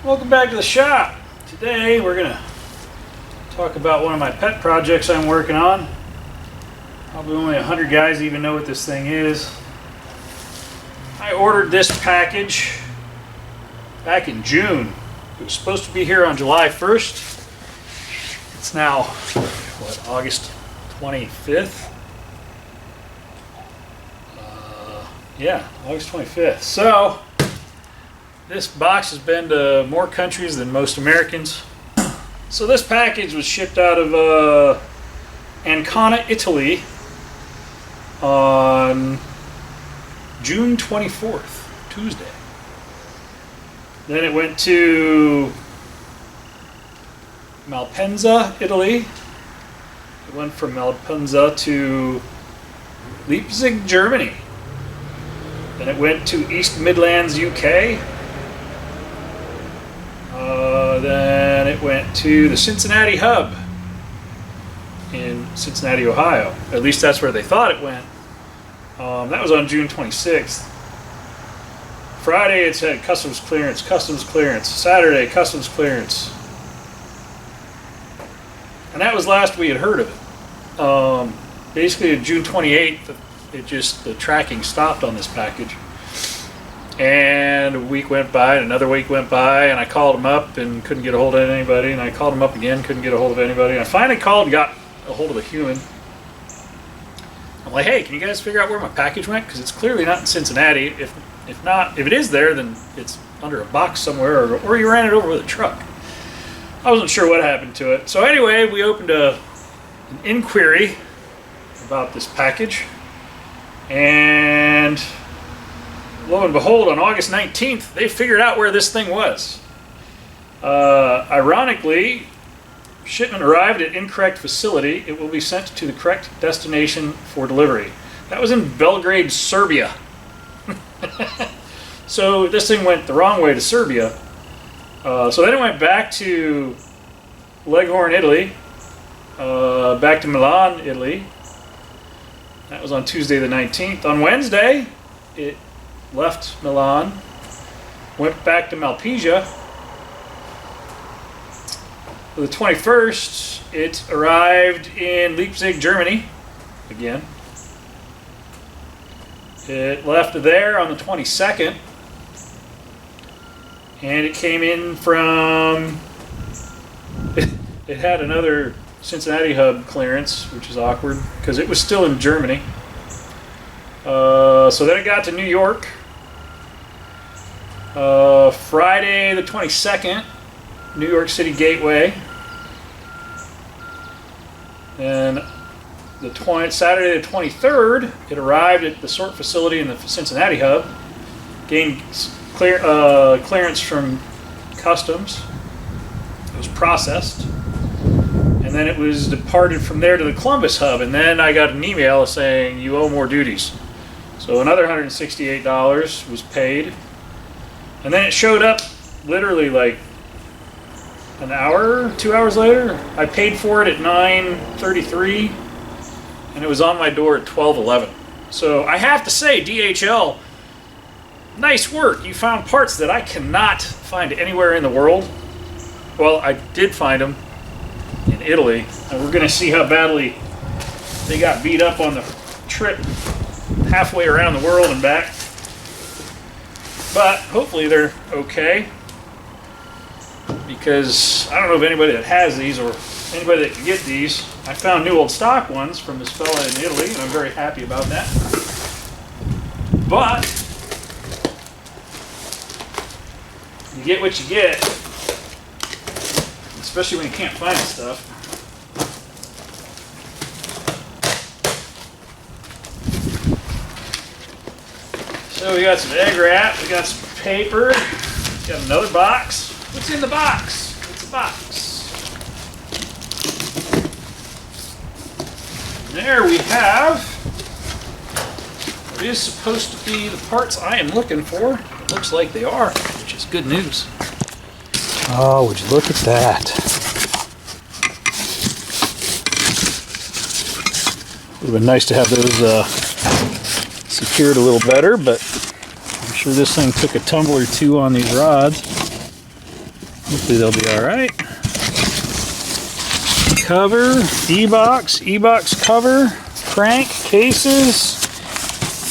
Welcome back to the shop. Today we're going to talk about one of my pet projects I'm working on. Probably only 100 guys even know what this thing is. I ordered this package back in June. It was supposed to be here on July 1st. It's now, August 25th? Yeah, August 25th. So, this box has been to more countries than most Americans. So this package was shipped out of Ancona, Italy on June 24th, Tuesday. Then it went to Malpensa, Italy. It went from Malpensa to Leipzig, Germany. Then it went to East Midlands, UK. Then it went to the Cincinnati hub in Cincinnati, Ohio. At least that's where they thought it went. That was on June 26th. Friday it said customs clearance, customs clearance. Saturday, customs clearance. And that was last we had heard of it. Basically on June 28th, the tracking stopped on this package. And a week went by, and another week went by, and I called them up and couldn't get a hold of anybody, and I called them up again, couldn't get a hold of anybody, and I finally called and got a hold of a human. I'm like, hey, can you guys figure out where my package went? Because it's clearly not in Cincinnati. If it is there, then it's under a box somewhere, or you ran it over with a truck. I wasn't sure what happened to it. So anyway, we opened an inquiry about this package, and lo and behold, on August 19th, they figured out where this thing was. Ironically, shipment arrived at incorrect facility. It will be sent to the correct destination for delivery. That was in Belgrade, Serbia. So this thing went the wrong way to Serbia. So then it went back to Leghorn, Italy, back to Milan, Italy. That was on Tuesday the 19th. On Wednesday, it left Milan, went back to Malpensa. The 21st, it arrived in Leipzig, Germany, again. It left there on the 22nd, and it came in from, it had another Cincinnati hub clearance, which is awkward, because it was still in Germany. So then it got to New York. Friday the 22nd, New York City Gateway. And Saturday the 23rd, it arrived at the sort facility in the Cincinnati hub, gained clearance from customs. It was processed, and then it was departed from there to the Columbus hub. And then I got an email saying you owe more duties. So another $168 was paid. And then it showed up literally like an hour, 2 hours later. I paid for it at 9:33, and it was on my door at 12:11. So I have to say, DHL, nice work. You found parts that I cannot find anywhere in the world. Well, I did find them in Italy, and we're going to see how badly they got beat up on the trip halfway around the world and back. But hopefully they're okay, because I don't know of anybody that has these or anybody that can get these. I found new old stock ones from this fella in Italy, and I'm very happy about that. But you get what you get, especially when you can't find stuff. So we got some egg wrap, we got some paper, we got another box. What's in the box? It's a box. And there we have what is supposed to be the parts I am looking for. It looks like they are, which is good news. Oh, would you look at that? Would have been nice to have those secured a little better, but I'm sure this thing took a tumble or two on these rods. Hopefully they'll be all right. Cover, E-box cover, crank, cases,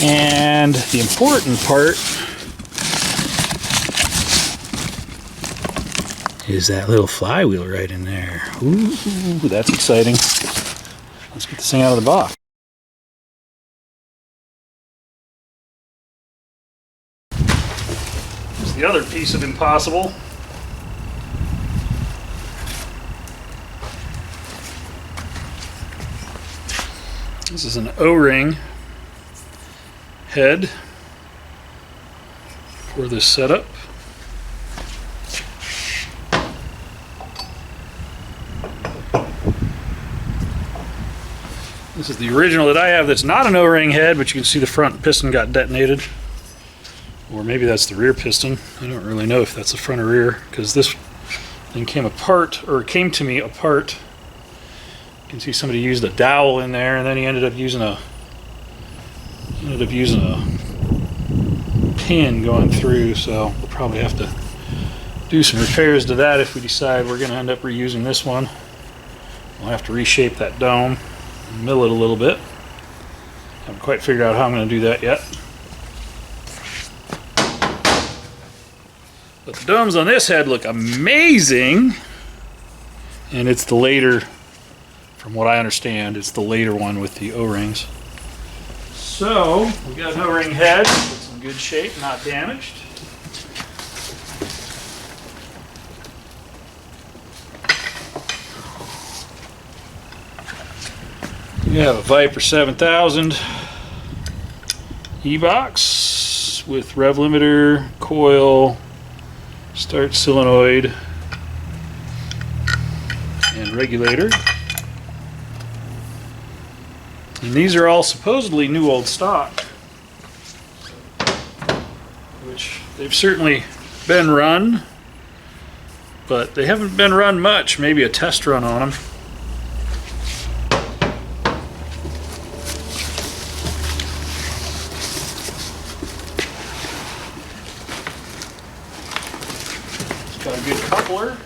and the important part is that little flywheel right in there. Ooh, that's exciting. Let's get this thing out of the box. Here's the other piece of impossible. This is an O-ring head for this setup. This is the original that I have that's not an O-ring head, but you can see the front piston got detonated. Or maybe that's the rear piston. I don't really know if that's the front or rear, because this thing came apart, or came to me apart. You can see somebody used a dowel in there, and then he ended up using a pin going through, so we'll probably have to do some repairs to that if we decide we're going to end up reusing this one. We'll have to reshape that dome, mill it a little bit. Haven't quite figured out how I'm going to do that yet. But the domes on this head look amazing, and it's the later, from what I understand, it's the later one with the O-rings. So, we got an O-ring head, it's in good shape, not damaged. We have a Viper 7000 E-box with rev limiter, coil, start solenoid, and regulator. And these are all supposedly new old stock, which they've certainly been run, but they haven't been run much, maybe a test run on them. It's got a good coupler.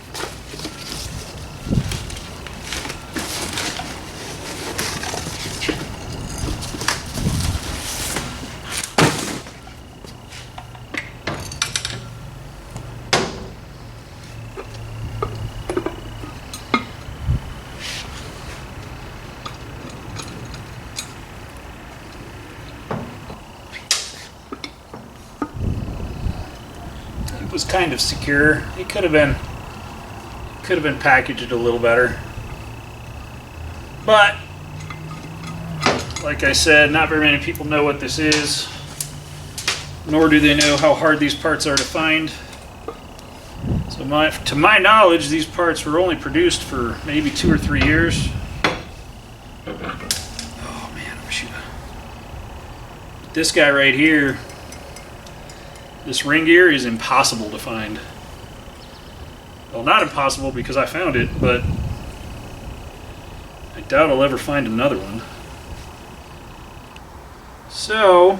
Was kind of secure. It could have been packaged a little better, but like I said, not very many people know what this is, nor do they know how hard these parts are to find. So to my knowledge, these parts were only produced for maybe 2 or 3 years. Oh man, I wish you'd have. This guy right here, this ring gear is impossible to find. Well, not impossible because I found it, but I doubt I'll ever find another one. So,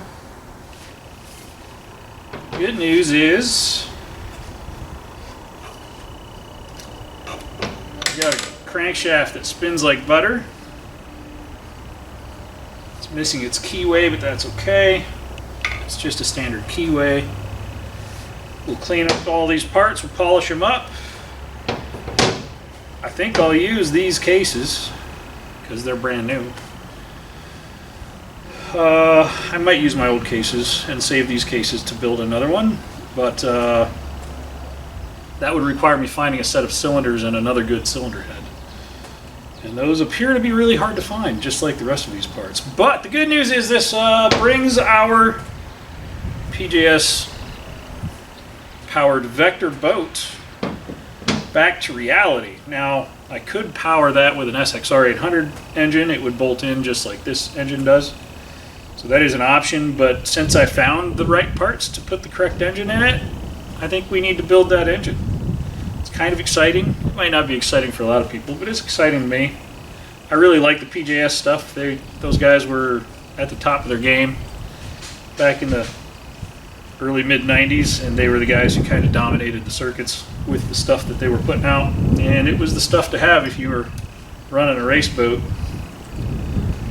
good news is I've got a crankshaft that spins like butter. It's missing its keyway, but that's okay. It's just a standard keyway. We'll clean up all these parts, we'll polish them up. I think I'll use these cases because they're brand new. I might use my old cases and save these cases to build another one, but that would require me finding a set of cylinders and another good cylinder head. And those appear to be really hard to find, just like the rest of these parts. But the good news is this brings our PJS powered vector boat back to reality. Now, I could power that with an SXR 800 engine. It would bolt in just like this engine does. So that is an option, but since I found the right parts to put the correct engine in it, I think we need to build that engine. It's kind of exciting. It might not be exciting for a lot of people, but it's exciting to me. I really like the PJS stuff. Those guys were at the top of their game back in the early mid-90s, and they were the guys who kind of dominated the circuits. with the stuff that they were putting out, and it was the stuff to have if you were running a race boat.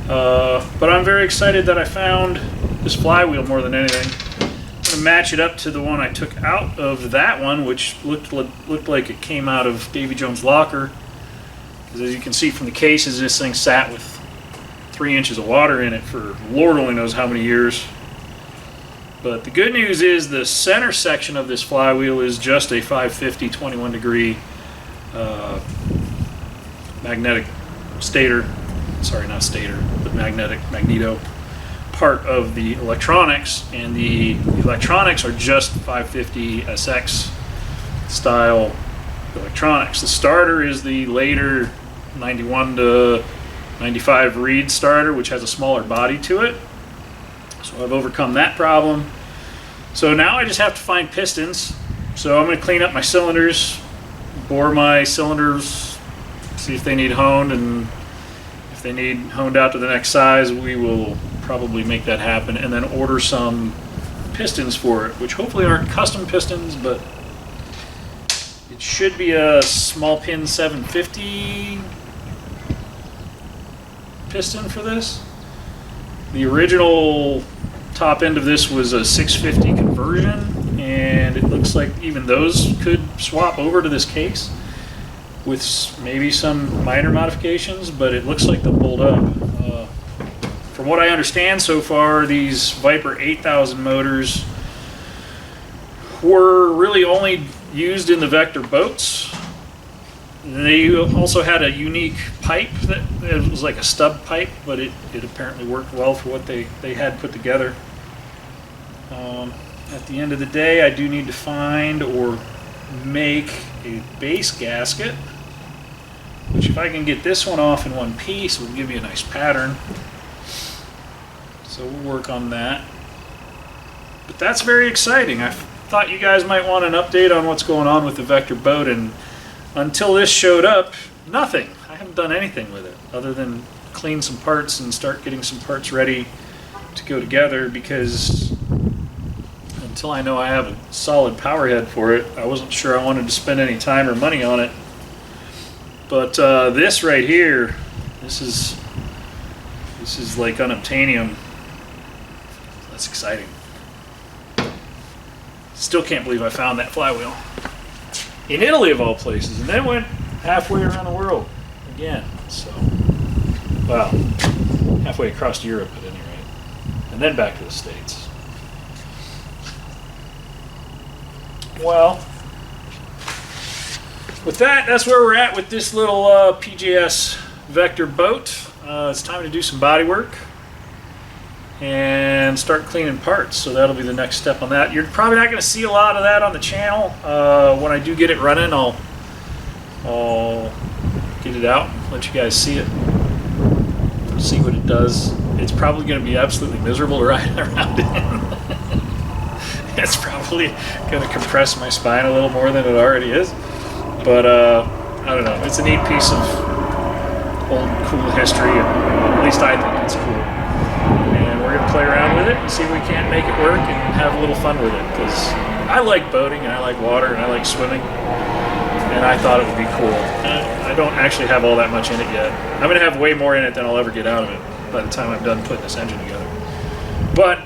But I'm very excited that I found this flywheel more than anything. I'm going to match it up to the one I took out of that one, which looked like it came out of Davy Jones' locker. Because as you can see from the cases, this thing sat with 3 inches of water in it for Lord only knows how many years. But the good news is the center section of this flywheel is just a 550 21 degree magnetic stator. Sorry, not stator, but magneto part of the electronics, and the electronics are just 550 SX style electronics. The starter is the later 91 to 95 Reed starter, which has a smaller body to it. So I've overcome that problem. So now I just have to find pistons. So I'm going to clean up my cylinders, bore my cylinders, see if they need honed, and if they need honed out to the next size, we will probably make that happen, and then order some pistons for it, which hopefully aren't custom pistons, but it should be a small pin 750 piston for this. The original top end of this was a 650 conversion, and it looks like even those could swap over to this case with maybe some minor modifications, but it looks like they'll hold up. From what I understand so far, these Viper 8000 motors were really only used in the Vector boats. They also had a unique pipe that it was like a stub pipe, but it apparently worked well for what they had put together. At the end of the day, I do need to find or make a base gasket, which if I can get this one off in one piece will give me a nice pattern. So we'll work on that. But that's very exciting. I thought you guys might want an update on what's going on with the Vector boat, and until this showed up, nothing. I haven't done anything with it other than clean some parts and start getting some parts ready to go together, because until I know I have a solid power head for it, I wasn't sure I wanted to spend any time or money on it. But this right here, this is like unobtainium. That's exciting. Still can't believe I found that flywheel in Italy of all places, and then went halfway around the world again. So, well, halfway across Europe at any rate, and then back to the States. Well, with that, that's where we're at with this little PJS Vector boat. It's time to do some body work and start cleaning parts, so that'll be the next step on that. You're probably not going to see a lot of that on the channel. When I do get it running, I'll get it out and let you guys see it, see what it does. It's probably going to be absolutely miserable to ride around in. It's probably going to compress my spine a little more than it already is, but I don't know, it's a neat piece of old cool history, and at least I think it's cool. And we're going to play around with it and see if we can't make it work and have a little fun with it, because I like boating and I like water and I like swimming, and I thought it would be cool. I don't actually have all that much in it yet. I'm going to have way more in it than I'll ever get out of it by the time I'm done putting this engine together. But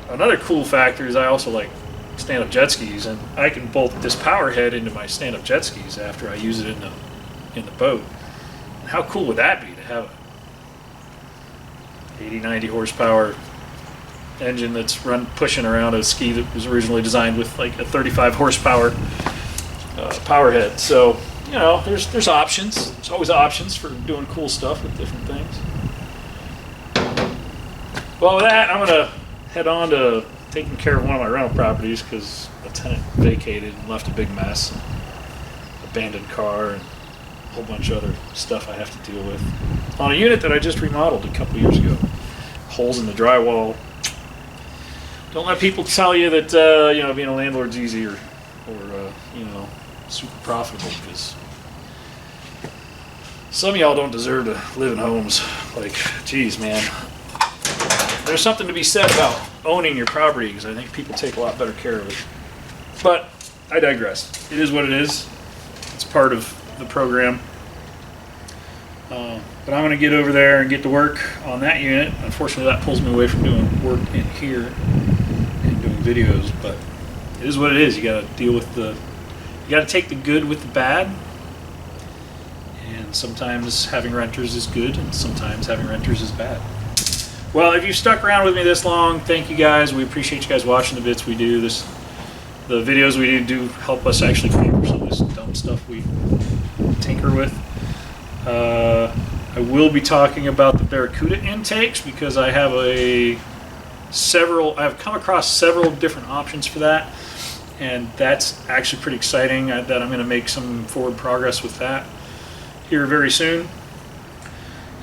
another cool factor is I also like stand-up jet skis, and I can bolt this power head into my stand-up jet skis after I use it in the boat. And how cool would that be to have a 80-90 horsepower engine that's pushing around a ski that was originally designed with like a 35 horsepower power head. So, you know, there's options. There's always options for doing cool stuff with different things. Well, with that, I'm going to head on to taking care of one of my rental properties, because a tenant vacated and left a big mess, and abandoned car, and a whole bunch of other stuff I have to deal with on a unit that I just remodeled a couple years ago. Holes in the drywall. Don't let people tell you that you know, being a landlord's easy or you know, super profitable, because some of y'all don't deserve to live in homes. Like, geez, man. There's something to be said about owning your property, because I think people take a lot better care of it. But I digress. It is what it is. It's part of the program. But I'm going to get over there and get to work on that unit. Unfortunately, that pulls me away from doing work in here and doing videos. But it is what it is. You got to deal with you got to take the good with the bad. And sometimes having renters is good, and sometimes having renters is bad. Well, if you've stuck around with me this long, thank you guys. We appreciate you guys watching the bits we do. The videos we do help us actually pay for some of this dumb stuff we tinker with. I will be talking about the Barracuda intakes because I have I've come across several different options for that, and that's actually pretty exciting. That I'm going to make some forward progress with that here very soon,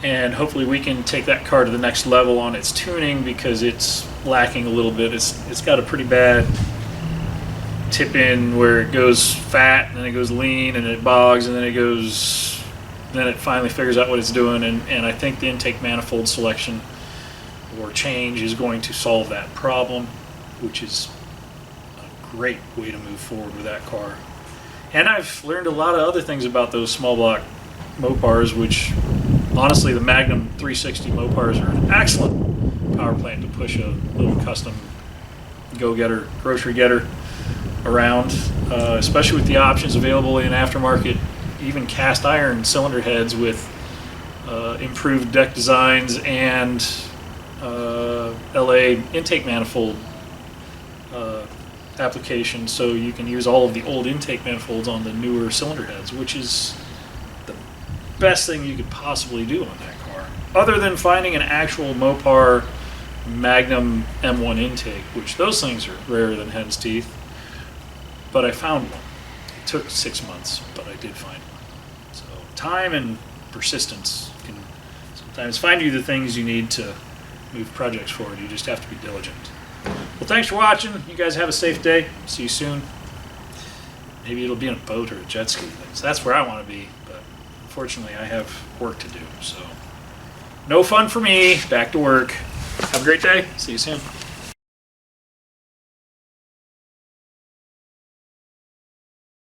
and hopefully we can take that car to the next level on its tuning because it's lacking a little bit. It's got a pretty bad tip in where it goes fat and then it goes lean and it bogs and then it finally figures out what it's doing, and I think the intake manifold selection or change is going to solve that problem, which is a great way to move forward with that car. And I've learned a lot of other things about those small block Mopars, which honestly the Magnum 360 Mopars are an excellent power plant to push a little custom go-getter, grocery getter around, especially with the options available in aftermarket, even cast iron cylinder heads with improved deck designs and LA intake manifold application, so you can use all of the old intake manifolds on the newer cylinder heads, which is the best thing you could possibly do on that car, other than finding an actual Mopar Magnum M1 intake, which those things are rarer than hen's teeth. But I found one. It took 6 months, but I did find one. So time and persistence can sometimes find you the things you need to move projects forward. You just have to be diligent. Well, thanks for watching. You guys have a safe day. See you soon. Maybe it'll be on a boat or a jet ski thing. So that's where I want to be, but unfortunately I have work to do. So no fun for me. Back to work. Have a great day. See you soon.